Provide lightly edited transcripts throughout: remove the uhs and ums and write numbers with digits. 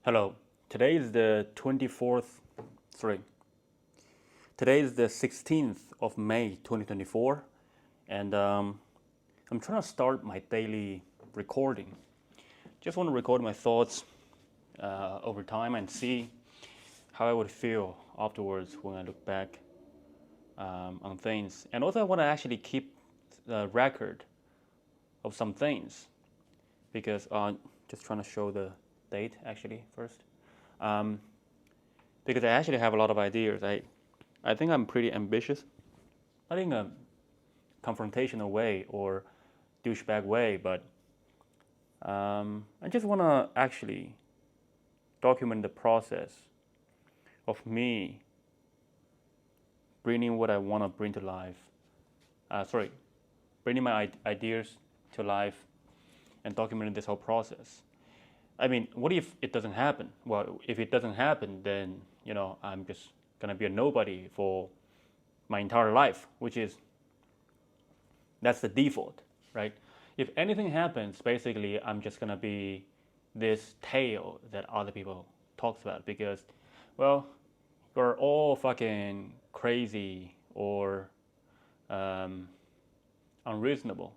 Hello. Today is the 24th, sorry, today is the 16th of May 2024, and I'm trying to start my daily recording. Just want to record my thoughts over time and see how I would feel afterwards when I look back on things. And also, I want to actually keep the record of some things because just trying to show the date actually first. Um, because I actually have a lot of ideas. I think I'm pretty ambitious, not in a confrontational way or douchebag way, but I just want to actually document the process of me bringing what I want to bring to life. Sorry, bringing my ideas to life and documenting this whole process. I mean, what if it doesn't happen? Well, if it doesn't happen, then I'm just gonna be a nobody for my entire life, which is that's the default, right? If anything happens, basically, I'm just gonna be this tale that other people talks about because, well, you're all fucking crazy or um, unreasonable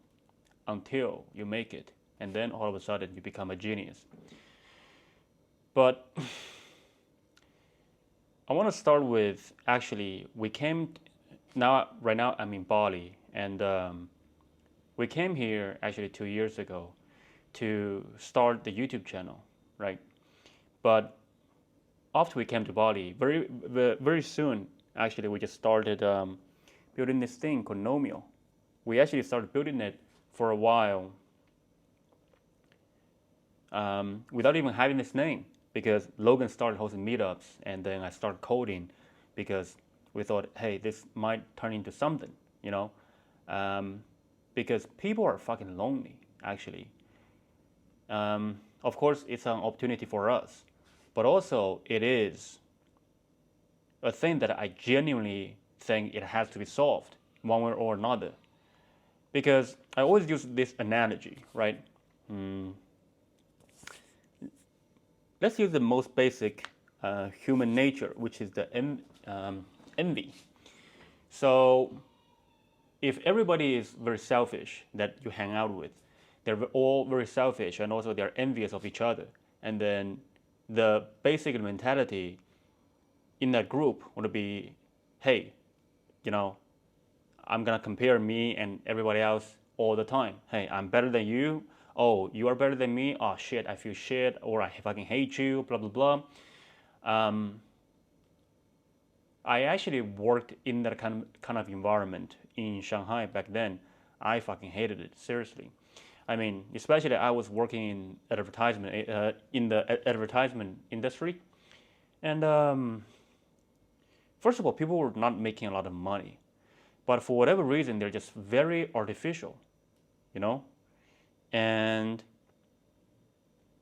until you make it, and then all of a sudden you become a genius. But I want to start with actually we came now right now I'm in Bali and we came here actually 2 years ago to start the YouTube channel, right? But after we came to Bali, very soon, actually, we just started building this thing called Nomio. We actually started building it for a while without even having this name because Logan started hosting meetups and then I started coding because we thought, hey, this might turn into something, you know? Um, because people are fucking lonely, actually. Of course, it's an opportunity for us, but also it is a thing that I genuinely think it has to be solved one way or another. Because I always use this analogy, right? Let's use the most basic human nature, which is the envy. So if everybody is very selfish that you hang out with, they're all very selfish and also they're envious of each other. And then the basic mentality in that group would be, hey, you know, I'm gonna compare me and everybody else all the time. Hey, I'm better than you. Oh, you are better than me. Oh shit, I feel shit, or I fucking hate you. Blah blah blah. Um, I actually worked in that kind of environment in Shanghai back then. I fucking hated it seriously. I mean, especially I was working in advertisement in the advertisement industry, and first of all, people were not making a lot of money, but for whatever reason, they're just very artificial, you know. And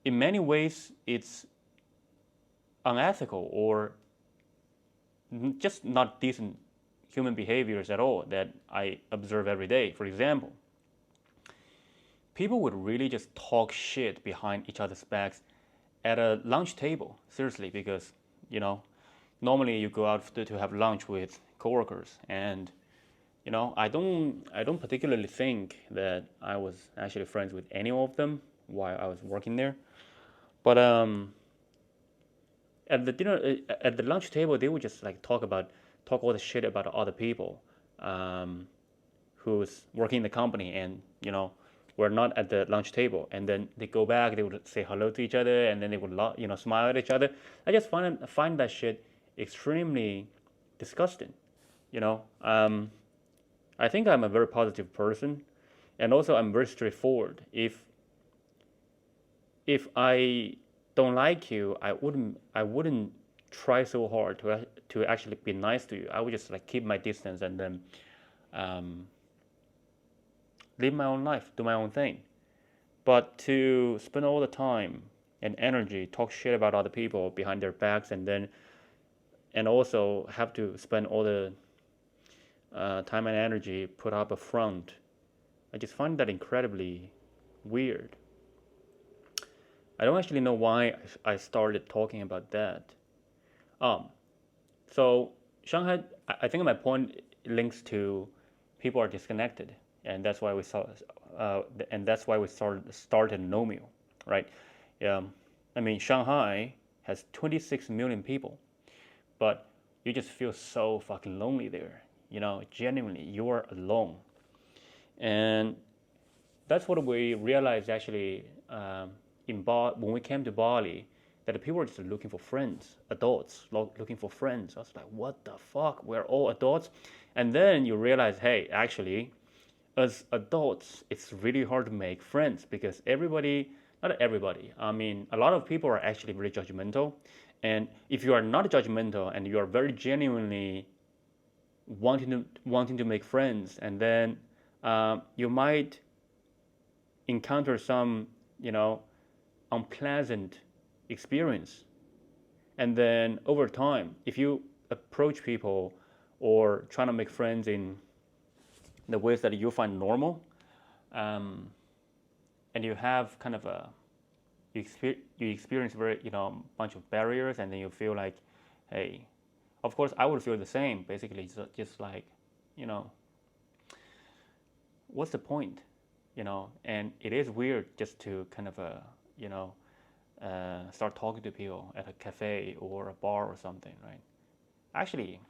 in many ways, it's unethical or just not decent human behaviors at all that I observe every day. For example, people would really just talk shit behind each other's backs at a lunch table. Seriously, because you know, normally you go out to have lunch with coworkers, and I don't particularly think that I was actually friends with any of them while I was working there. But at the lunch table, they would just like talk all the shit about other people um, who's working in the company, and we're not at the lunch table. And then they go back, they would say hello to each other, and then they would smile at each other. I just find that shit extremely disgusting. You know, I think I'm a very positive person, and also I'm very straightforward. If I don't like you, I wouldn't try so hard to actually be nice to you. I would just like keep my distance and then um, live my own life, do my own thing. But to spend all the time and energy talk shit about other people behind their backs, and also have to spend all the time and energy put up a front, I just find that incredibly weird. I don't actually know why I started talking about that. Um, so Shanghai, I think my point links to people are disconnected, and that's why we saw, and that's why we started Nomio, right? Um, I mean, Shanghai has 26 million people, but you just feel so fucking lonely there. You know, genuinely, you are alone, and that's what we realized actually when we came to Bali, that the people are just looking for friends, adults looking for friends. I was like, what the fuck? We're all adults, and then you realize, hey, actually, as adults, it's really hard to make friends because everybody, not everybody, I mean, a lot of people are actually very judgmental, and if you are not judgmental and you are very genuinely wanting to make friends, and then you might encounter some, you know, unpleasant experience. And then over time, if you approach people or trying to make friends in the ways that you find normal, um, and you have kind of you experience very, you know, bunch of barriers, and then you feel like, hey, of course I would feel the same. Basically, just like, you know, what's the point, you know? And it is weird just to kind of you know, start talking to people at a cafe or a bar or something, right? Actually,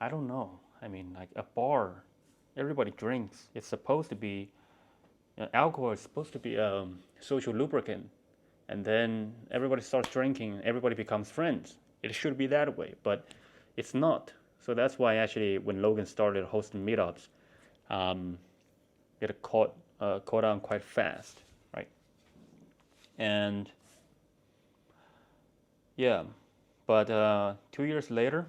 I don't know. I mean, like a bar, everybody drinks. It's supposed to be, alcohol is supposed to be a social lubricant. And then everybody starts drinking, everybody becomes friends. It should be that way, but it's not. So that's why actually when Logan started hosting meetups, um, it caught on quite fast, right? And yeah, but 2 years later,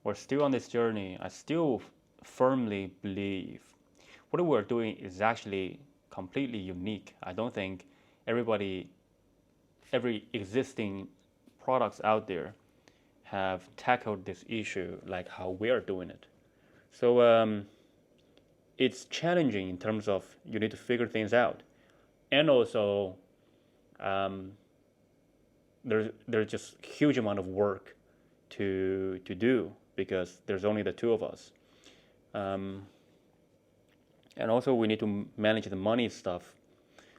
we're still on this journey. I still firmly believe what we're doing is actually completely unique. I don't think every existing products out there have tackled this issue like how we are doing it. So it's challenging in terms of you need to figure things out, and also um, there's just huge amount of work to do because there's only the two of us. Um, and also we need to manage the money stuff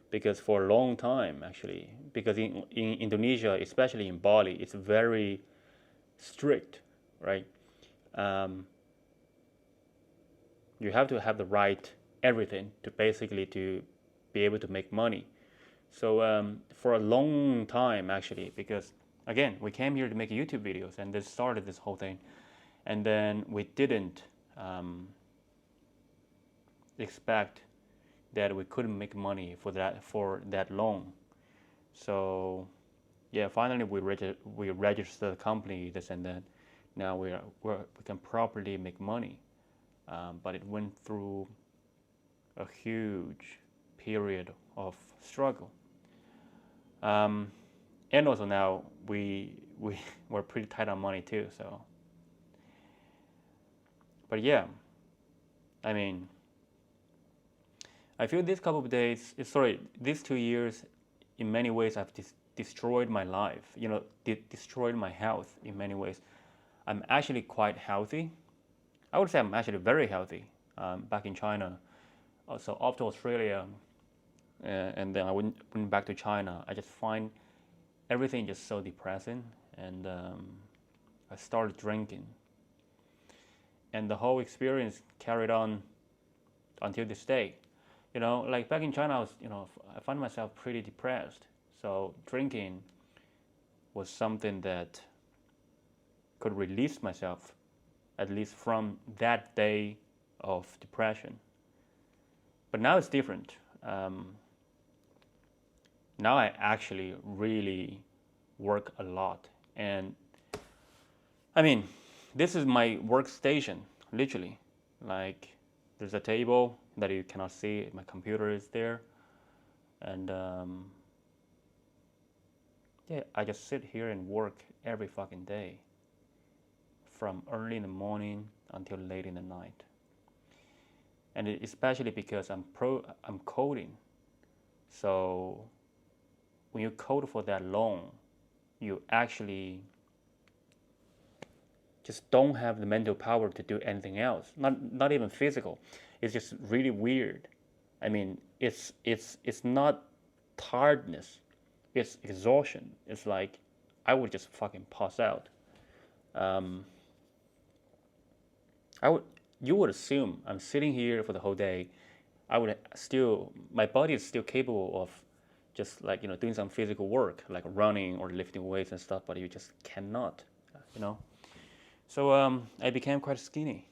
because for a long time actually, because in Indonesia, especially in Bali, it's very strict, right? Um, you have to have the right everything to basically to be able to make money. So for a long time actually, because again we came here to make YouTube videos and this started this whole thing, and then we didn't expect that we couldn't make money for that long. So yeah, finally we registered the company, this and that. Now we can properly make money, but it went through a huge period of struggle. Um, and also now we're pretty tight on money too. So, but yeah, I mean, I feel this couple of days, sorry, these 2 years, in many ways, I've destroyed my life. You know, destroyed my health in many ways. I'm actually quite healthy. I would say I'm actually very healthy. Back in China, so after Australia, and then I went back to China. I just find everything just so depressing, and I started drinking, and the whole experience carried on until this day. You know, like back in China, I found myself pretty depressed. So drinking was something that could release myself, at least from that day of depression. But now it's different. Now I actually really work a lot, and I mean, this is my workstation, literally. Like, there's a table that you cannot see. My computer is there, and yeah, I just sit here and work every fucking day, from early in the morning until late in the night. And especially because I'm coding, so when you code for that long, you actually just don't have the mental power to do anything else. Not even physical. It's just really weird. I mean, it's not tiredness. It's exhaustion. It's like I would just fucking pass out. Um, I would you would assume I'm sitting here for the whole day. I would still my body is still capable of just like doing some physical work like running or lifting weights and stuff, but you just cannot, you know. So I became quite skinny,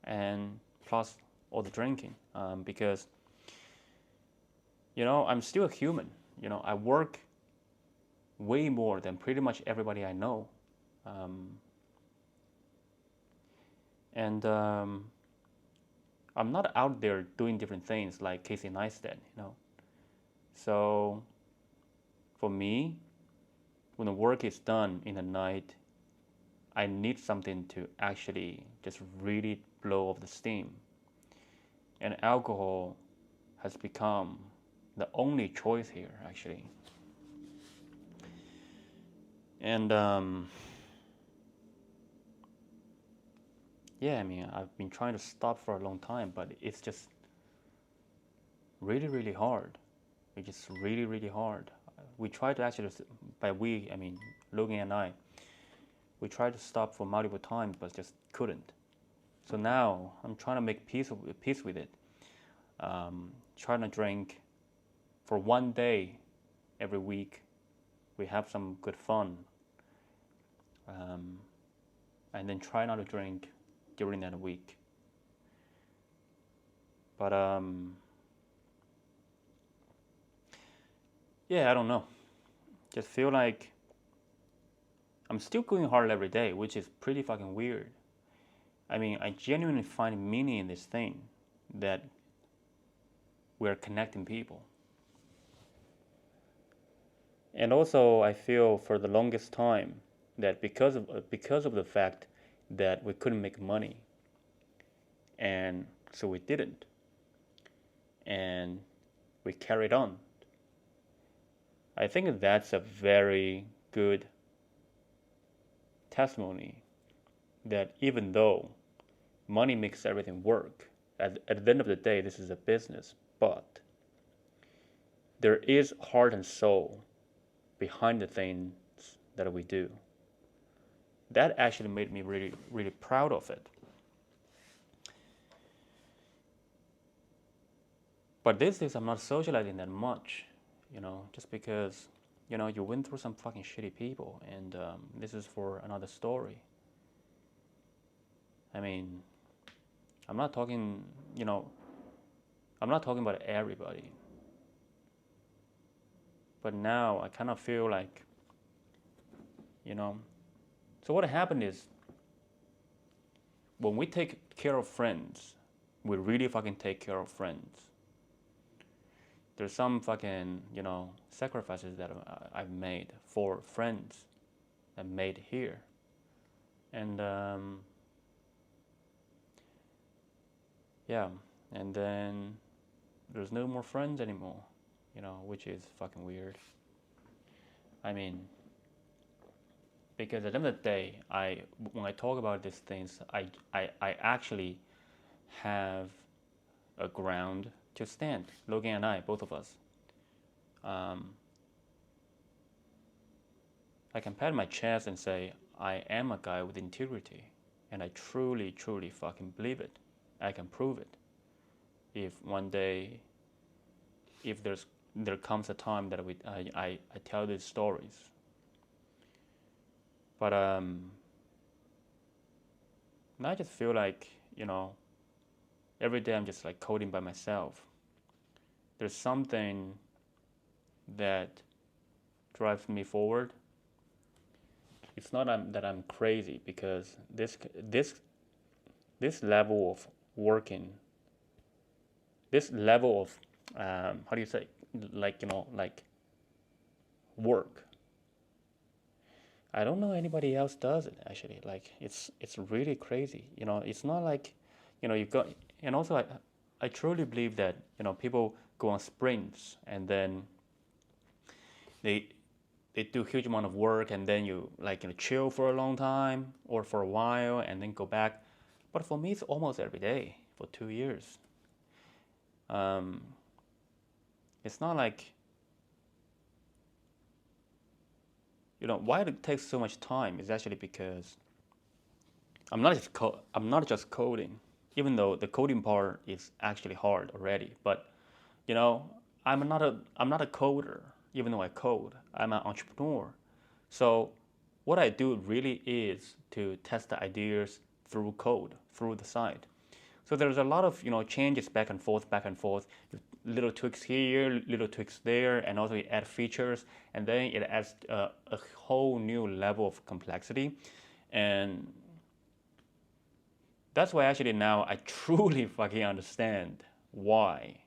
and plus all the drinking, because I'm still a human. I work way more than pretty much everybody I know, um, and I'm not out there doing different things like Casey Neistat. So for me, when the work is done in the night, I need something to actually just really blow off the steam. And alcohol has become the only choice here, actually. And yeah, I mean, I've been trying to stop for a long time, but it's just really, really hard. It's just really, really hard. We tried to actually, by we, I mean, Logan and I, we tried to stop for multiple times, but just couldn't. So now I'm trying to make peace with it. Trying to drink for one day every week. We have some good fun, um, and then try not to drink during that week. But yeah, I don't know. Just feel like I'm still going hard every day, which is pretty fucking weird. I mean, I genuinely find meaning in this thing that we're connecting people. And also, I feel for the longest time that because of the fact that we couldn't make money, and so we didn't, and we carried on. I think that's a very good testimony that even though money makes everything work, at the end of the day, this is a business, but there is heart and soul behind the things that we do. That actually made me really, really proud of it. But these days, I'm not socializing that much, just because, you went through some fucking shitty people, and this is for another story. I mean, I'm not talking, I'm not talking about everybody. But now I kind of feel like, so what happened is when we take care of friends, we really fucking take care of friends. There's some fucking, sacrifices that I've made for friends that made here. And yeah, and then there's no more friends anymore, which is fucking weird. I mean, because at the end of the day, when I talk about these things, I actually have a ground to stand. Logan and I, both of us. I can pat my chest and say I am a guy with integrity, and I truly, truly fucking believe it. I can prove it. If one day, if there comes a time that I tell these stories. But I just feel like, every day I'm just like coding by myself. There's something that drives me forward. It's not that I'm crazy, because this level of working, this level of how do you say, like work. I don't know anybody else does it actually. Like it's really crazy. It's not like, you got, and also I truly believe that people go on sprints, and then they they do a huge amount of work, and then you like chill for a long time or for a while and then go back. But for me, it's almost every day for 2 years. Um, it's not like why it takes so much time is actually because I'm not just coding, even though the coding part is actually hard already. But you know, I'm not a coder, even though I code. I'm an entrepreneur. So what I do really is to test the ideas through code, through the site. So there's a lot of changes back and forth, little tweaks here, little tweaks there, and also you add features, and then it adds a whole new level of complexity, and that's why actually now I truly fucking understand why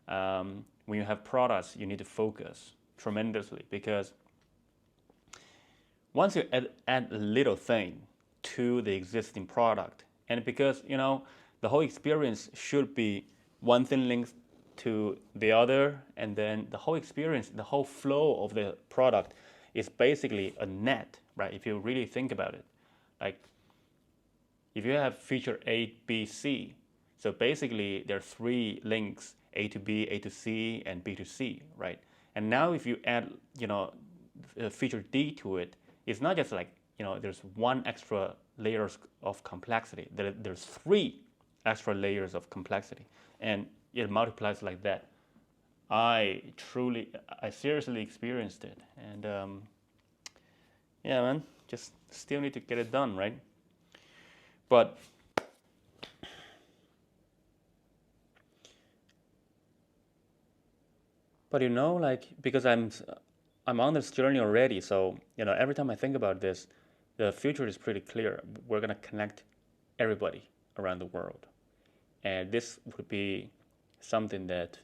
when you have products you need to focus tremendously, because once you add a little thing to the existing product, and because the whole experience should be one thing linked to the other, and then the whole experience, the whole flow of the product is basically a net, right? If you really think about it, like if you have feature A, B, C, so basically there are three links: A to B, A to C, and B to C, right? And now if you add, feature D to it, it's not just like there's one extra layers of complexity. There's three extra layers of complexity, and it multiplies like that. I seriously experienced it, and yeah, man, just still need to get it done, right? But like because I'm on this journey already, so every time I think about this, the future is pretty clear. We're gonna connect everybody around the world, and this would be something that,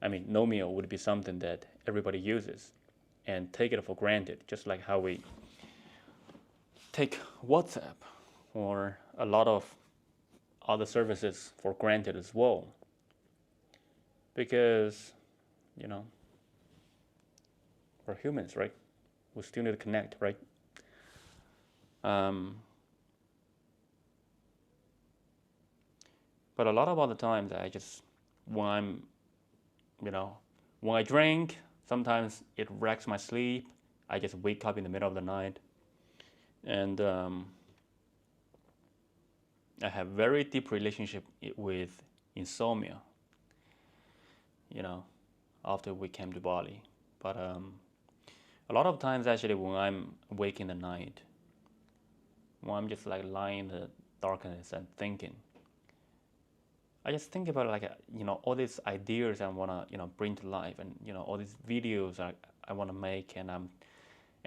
I mean, Nomio would be something that everybody uses and take it for granted, just like how we take WhatsApp or a lot of other services for granted as well. Because, you know, we're humans, right? We still need to connect, right? Um, but a lot of other times, when I'm, when I drink, sometimes it wrecks my sleep. I just wake up in the middle of the night, and I have very deep relationship with insomnia. After we came to Bali, but a lot of times actually when I'm awake in the night, when I'm just like lying in the darkness and thinking, I just think about like all these ideas I wanna bring to life, and all these videos I wanna make, and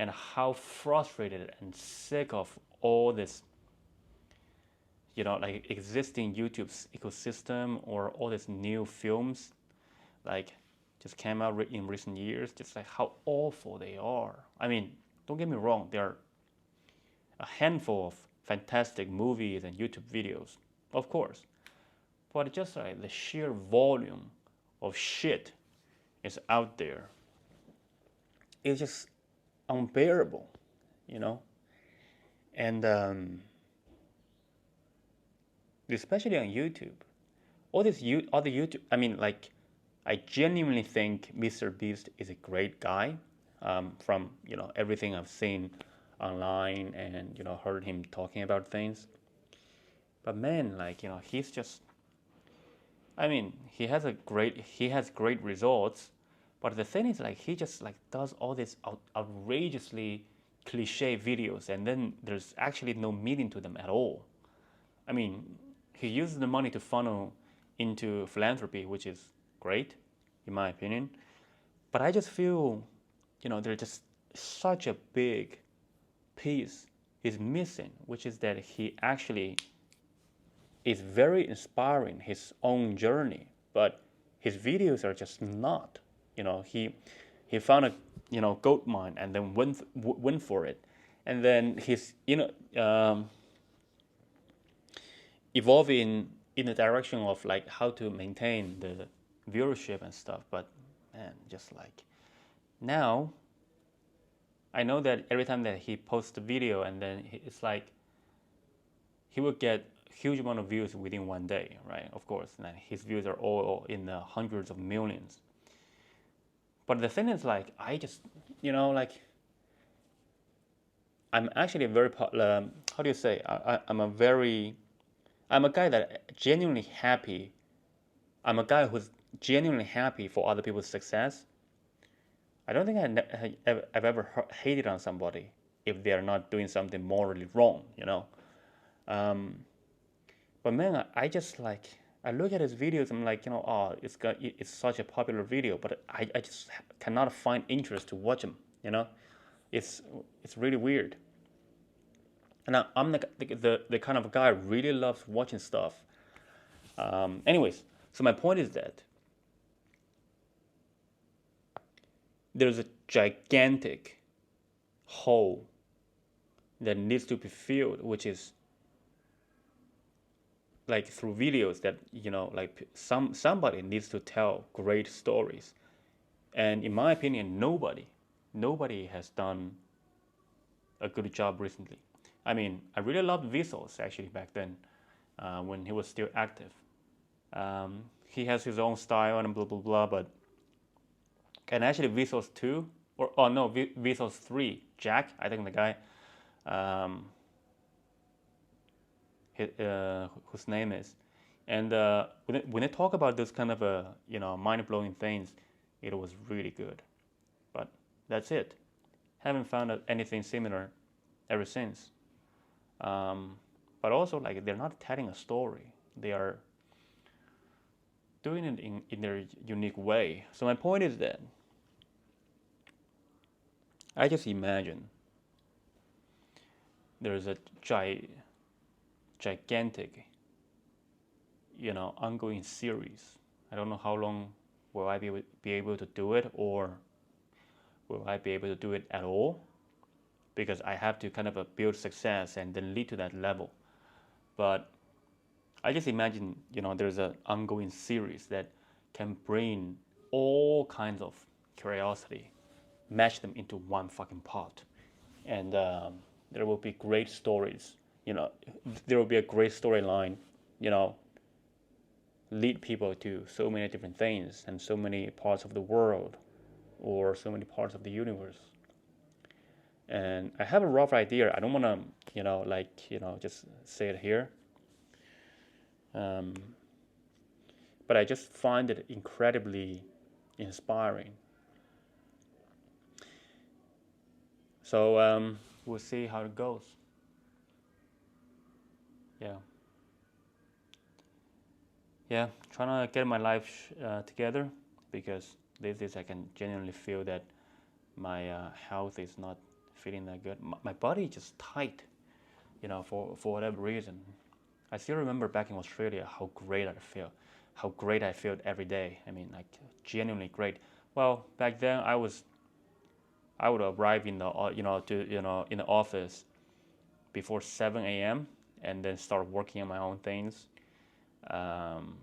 how frustrated and sick of all this like existing YouTube ecosystem, or all these new films like just came out in recent years, just like how awful they are. I mean, don't get me wrong, there are a handful of fantastic movies and YouTube videos, of course, but just like the sheer volume of shit is out there, it's just unbearable, you know. And especially on YouTube, all this other YouTube. I mean, like, I genuinely think Mr. Beast is a great guy. From everything I've seen online, and heard him talking about things. But man, like he's just. I mean, he has great results, but the thing is, like, he just like does all these outrageously cliche videos, and then there's actually no meaning to them at all. I mean, he uses the money to funnel into philanthropy, which is great, in my opinion. But I just feel, there's just such a big piece is missing, which is that he actually is very inspiring his own journey, but his videos are just not. He found a gold mine and then went for it, and then he's evolving in the direction of like how to maintain the viewership and stuff. But man, just like Now, I know that every time that he posts a video, and then it's like he will get huge amount of views within one day, right? Of course, and his views are all in the hundreds of millions. But the thing is, like, I just, like, I'm actually very, how do you say? I'm a guy that genuinely happy. I'm a guy who's genuinely happy for other people's success. I don't think I've ever hated on somebody if they are not doing something morally wrong. Um, but man, I just like I look at his videos. I'm like, oh, it's such a popular video, but I just cannot find interest to watch him. It's it's really weird. And I'm the kind of guy who really loves watching stuff. Anyways, so my point is that there's a gigantic hole that needs to be filled, which is like through videos that like somebody needs to tell great stories. And in my opinion, nobody has done a good job recently. I mean, I really loved Vsauce actually back then, when he was still active. He has his own style and blah blah blah, but and actually Vsauce 2, or oh no, Vsauce 3, Jack, I think the guy, um, whose name is. And when they talk about this kind of mind blowing things, it was really good. But that's it. Haven't found anything similar ever since. But also, like, they're not telling a story. They are doing it in their unique way. So my point is that I just imagine there's a gigantic, ongoing series. I don't know how long will I be able to do it, or will I be able to do it at all, because I have to kind of build success and then lead to that level. But I just imagine, there's an ongoing series that can bring all kinds of curiosity, mash them into one fucking pot, and there will be great stories. There will be a great storyline. You know, lead people to so many different things and so many parts of the world, or so many parts of the universe. And I have a rough idea. I don't want to, just say it here. Um, but I just find it incredibly inspiring. So we'll see how it goes. Yeah. Yeah, trying to get my life together, because these days I can genuinely feel that my health is not feeling that good. My body is just tight, for whatever reason. I still remember back in Australia how great I felt every day. I mean, like, genuinely great. Well, back then I would arrive in the in the office before 7 a.m. and then start working on my own things, um,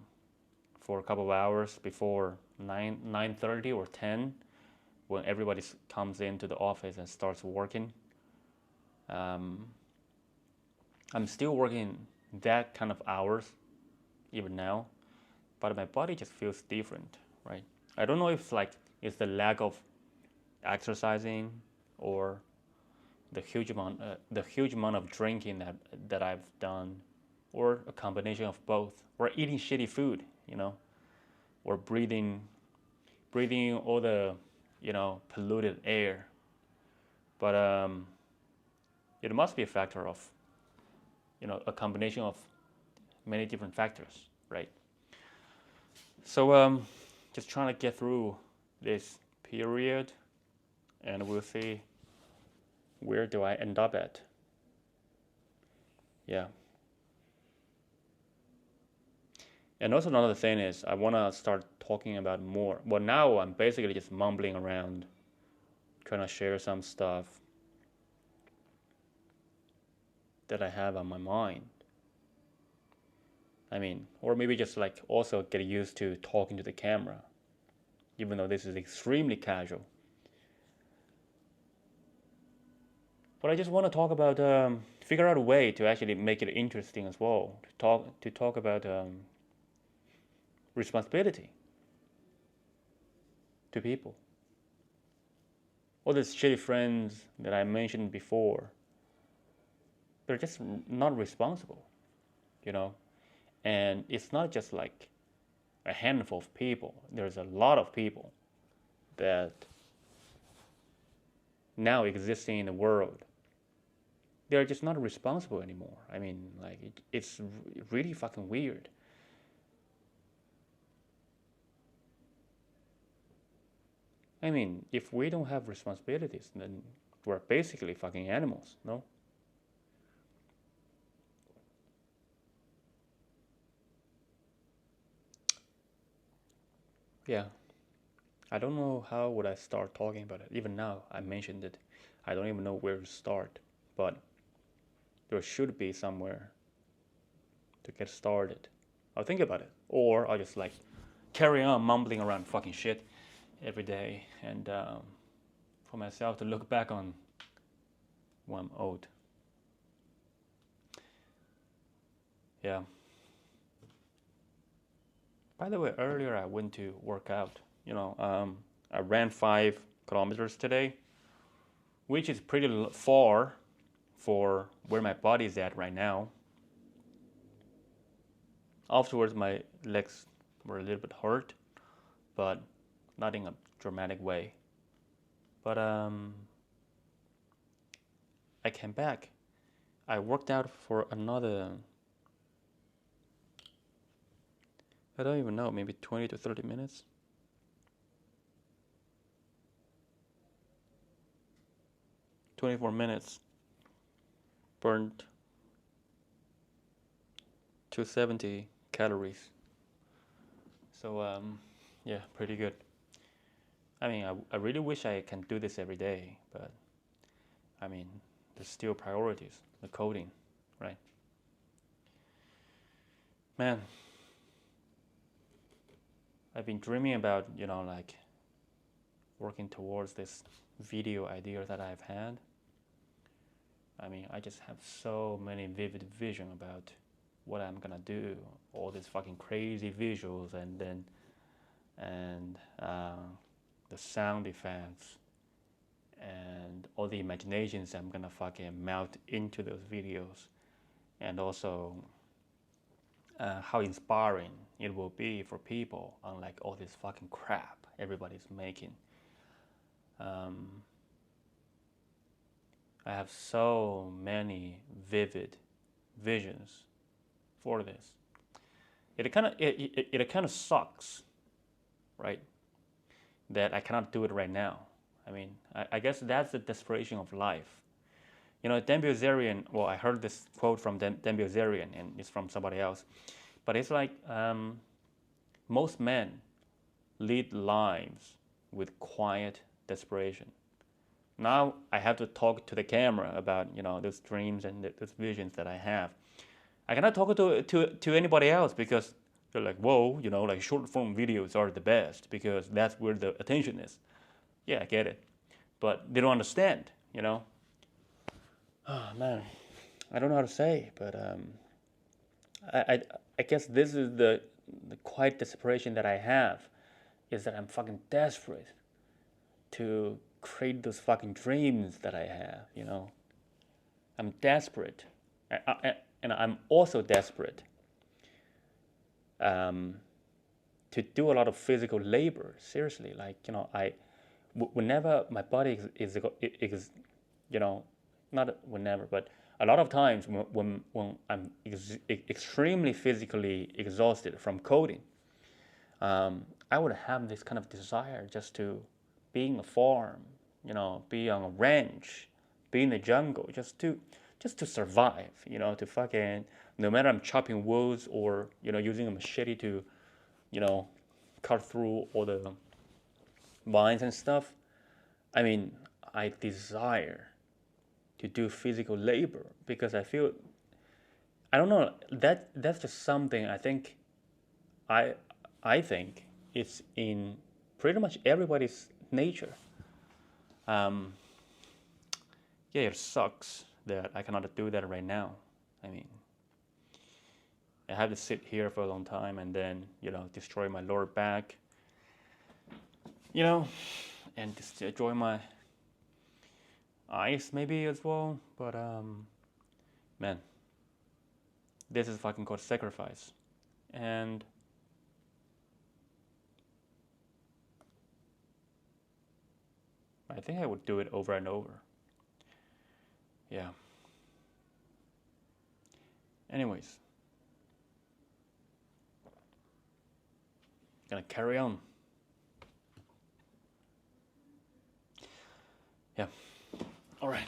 for a couple of hours before 9:30 or 10, when everybody comes into the office and starts working. Um, I'm still working that kind of hours even now, but my body just feels different, right? I don't know if it's the lack of exercising, or the huge amount of drinking that I've done, or a combination of both, or eating shitty food, or breathing all the polluted air. But it must be a factor of a combination of many different factors, right? So just trying to get through this period, and we'll see where do I end up at. Yeah. And also another thing is I want to start talking about more. Well, now I'm basically just mumbling around, trying to share some stuff that I have on my mind. I mean, or maybe just like also get used to talking to the camera, even though this is extremely casual. But I just want to talk about figure out a way to actually make it interesting as well. To talk about responsibility to people. All these shitty friends that I mentioned before, they're just not responsible, you know. And it's not just like a handful of people. There's a lot of people that now existing in the world. They're just not responsible anymore. I mean, like it's really fucking weird. I mean, if we don't have responsibilities, then we're basically fucking animals, no? Yeah. I don't know how would I start talking about it. Even now, I mentioned it. I don't even know where to start. But there should be somewhere to get started. I'll think about it. Or I'll just like carry on mumbling around fucking shit every day and for myself to look back on when I'm old. Yeah. By the way, earlier I went to work out. I ran 5 kilometers today, which is pretty far for where my body is at right now. Afterwards, my legs were a little bit hurt, but not in a dramatic way. But I came back. I worked out for another, I don't even know, maybe 20 to 30 minutes. 24 minutes. Burned 270 calories. So yeah, pretty good. I mean, I really wish I can do this every day, but I mean, there's still priorities. The coding, right? Man, I've been dreaming about, like working towards this video idea that I've had. I mean, I just have so many vivid vision about what I'm gonna do, all these fucking crazy visuals, and the sound effects, and all the imaginations I'm gonna fucking melt into those videos, and also how inspiring it will be for people, unlike all this fucking crap everybody's making. Um, I have so many vivid visions for this. It kind of sucks, right? That I cannot do it right now. I mean, I guess that's the desperation of life. Dan Bilzerian. Well, I heard this quote from Dan Bilzerian, and it's from somebody else. But it's like most men lead lives with quiet desperation. Now I have to talk to the camera about those dreams and those visions that I have. I cannot talk to anybody else because they're like, whoa, like short form videos are the best because that's where the attention is. Yeah, I get it, but they don't understand. Oh man, I don't know how to say, but I guess this is the quiet desperation that I have, is that I'm fucking desperate to create those fucking dreams that I have. I'm desperate, and I'm also desperate um, to do a lot of physical labor. Seriously, like whenever my body is not whenever, but a lot of times when I'm extremely physically exhausted from coding, I would have this kind of desire just to be in a farm, be on a ranch, be in the jungle, just to survive, to fucking, no matter I'm chopping woods or using a machete to, you know, cut through all the vines and stuff. I mean, I desire to do physical labor because I feel, I don't know, that's just something I I think it's in pretty much everybody's nature. Um, yeah, it sucks that I cannot do that right now. I mean, I have to sit here for a long time and then, destroy my lower back, and destroy my eyes maybe as well. But, man, this is fucking called sacrifice. And I think I would do it over and over. Yeah. Anyways, gonna carry on. Yeah. All right.